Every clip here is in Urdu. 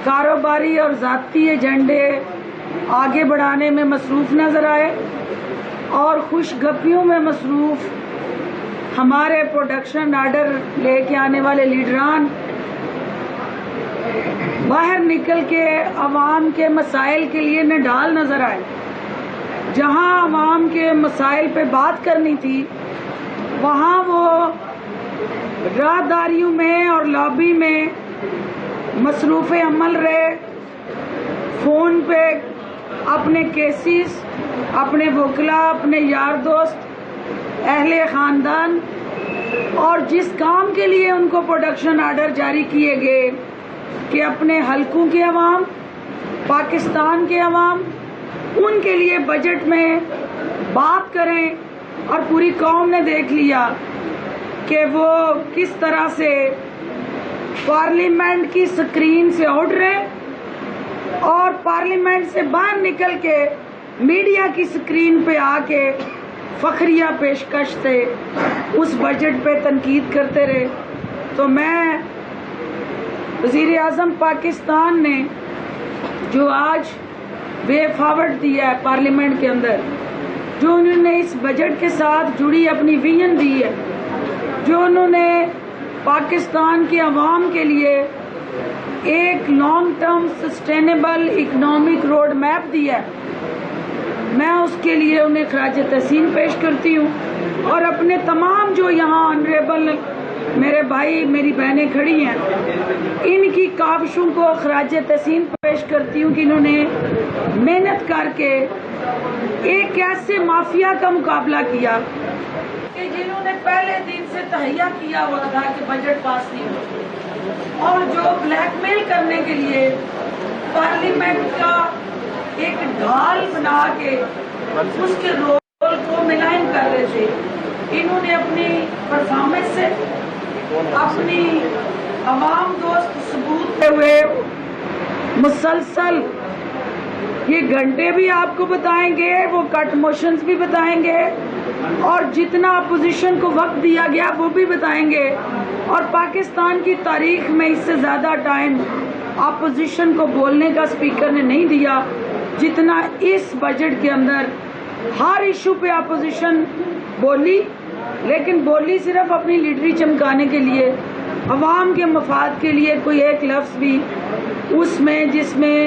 کاروباری اور ذاتی ایجنڈے آگے بڑھانے میں مصروف نظر آئے اور خوش گپیوں میں مصروف ہمارے پروڈکشن آرڈر لے کے آنے والے لیڈران باہر نکل کے عوام کے مسائل کے لیے نڈال نظر آئے۔ جہاں عوام کے مسائل پہ بات کرنی تھی وہاں وہ راہداریوں میں اور لابی میں مصروف عمل رہے، فون پہ اپنے کیسز، اپنے وکلا، اپنے یار دوست، اہل خاندان اور جس کام کے لیے ان کو پروڈکشن آرڈر جاری کیے گئے کہ اپنے حلقوں کے عوام، پاکستان کے عوام، ان کے لیے بجٹ میں بات کریں، اور پوری قوم نے دیکھ لیا کہ وہ کس طرح سے پارلیمنٹ کی سکرین سے اٹھ رہے اور پارلیمنٹ سے باہر نکل کے میڈیا کی سکرین پہ آ کے فخریہ پیشکش سے اس بجٹ پہ تنقید کرتے رہے۔ تو میں وزیر اعظم پاکستان نے جو آج وے فارورڈ دیا ہے پارلیمنٹ کے اندر، جو انہوں نے اس بجٹ کے ساتھ جڑی اپنی ویژن دی ہے، جو انہوں نے پاکستان کے عوام کے لیے ایک long term sustainable economic road map دیا ہے، میں اس کے لیے انہیں خراج تحسین پیش کرتی ہوں، اور اپنے تمام جو یہاں آنریبل میرے بھائی میری بہنیں کھڑی ہیں ان کی کاوشوں کو خراج تحسین پیش کرتی ہوں کہ انہوں نے محنت کر کے ایک ایسے مافیا کا مقابلہ کیا کہ جنہوں نے پہلے دن سے تہیہ کیا ہوا تھا کہ بجٹ پاس نہیں ہو، اور جو بلیک میل کرنے کے لیے پارلیمنٹ کا ایک ڈھال بنا کے اس کے رول کو ملائم کر رہے تھے، انہوں نے اپنی پرفارمنس سے اپنی عوام دوست ثبوت دے ہوئے مسلسل یہ گھنٹے بھی آپ کو بتائیں گے، وہ کٹ موشنز بھی بتائیں گے، اور جتنا اپوزیشن کو وقت دیا گیا وہ بھی بتائیں گے، اور پاکستان کی تاریخ میں اس سے زیادہ ٹائم اپوزیشن کو بولنے کا اسپیکر نے نہیں دیا جتنا اس بجٹ کے اندر۔ ہر ایشو پہ اپوزیشن بولی، لیکن بولی صرف اپنی لیڈری چمکانے کے لیے، عوام کے مفاد کے لیے کوئی ایک لفظ بھی اس میں جس میں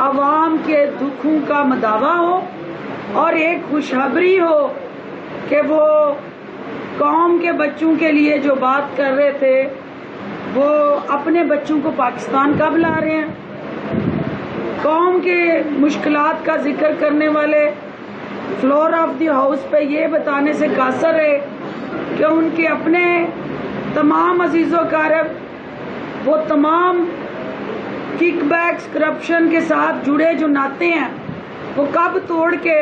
عوام کے دکھوں کا مداوع ہو اور ایک خوشخبری ہو کہ وہ قوم کے بچوں کے لیے جو بات کر رہے تھے وہ اپنے بچوں کو پاکستان کب لا رہے ہیں، قوم کے مشکلات کا ذکر کرنے والے فلور آف دی ہاؤس پہ یہ بتانے سے قاصر ہے کہ ان کے اپنے تمام عزیز و اقارب وہ تمام کک بیکس کرپشن کے ساتھ جڑے جو ناطے ہیں وہ کب توڑ کے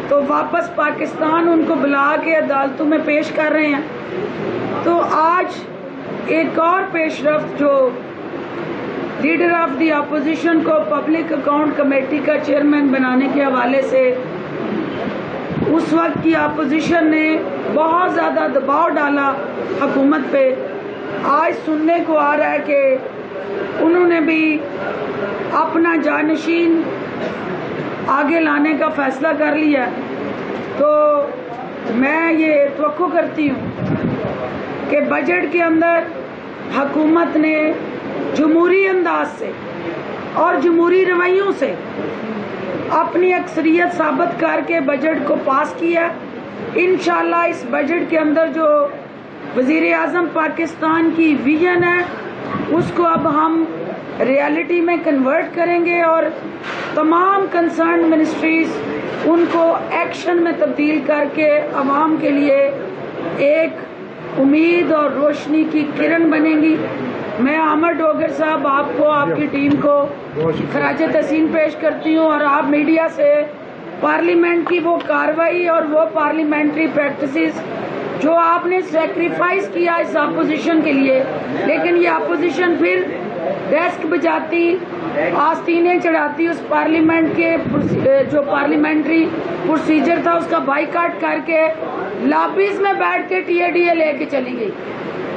تو واپس پاکستان ان کو بلا کے عدالتوں میں پیش کر رہے ہیں۔ تو آج ایک اور پیش رفت جو لیڈر آف دی اپوزیشن کو پبلک اکاؤنٹ کمیٹی کا چیئرمین بنانے کے حوالے سے اس وقت کی اپوزیشن نے بہت زیادہ دباؤ ڈالا حکومت پہ، آج سننے کو آ رہا ہے کہ انہوں نے بھی اپنا جانشین آگے لانے کا فیصلہ کر لیا۔ تو میں یہ توقع کرتی ہوں کہ بجٹ کے اندر حکومت نے جمہوری انداز سے اور جمہوری رویوں سے اپنی اکثریت ثابت کر کے بجٹ کو پاس کیا۔ انشاءاللہ اس بجٹ کے اندر جو وزیر اعظم پاکستان کی ویژن ہے اس کو اب ہم ریالٹی میں کنورٹ کریں گے، اور تمام کنسرن منسٹریز ان کو ایکشن میں تبدیل کر کے عوام کے لیے ایک امید اور روشنی کی کرن بنے گی۔ میں عامر ڈوگر صاحب آپ کو، آپ کی ٹیم کو خراج تحسین پیش کرتی ہوں، اور آپ میڈیا سے پارلیمنٹ کی وہ کارروائی اور وہ پارلیمنٹری پریکٹسز جو آپ نے سیکریفائز کیا اس اپوزیشن کے لیے، لیکن یہ اپوزیشن پھر ڈیسک بجاتی، آستینیں چڑھاتی، اس پارلیمنٹ کے جو پارلیمنٹری پروسیجر تھا اس کا بائیکاٹ کر کے لابیز میں بیٹھ کے ٹی اے ڈی اے لے کے چلی گئی۔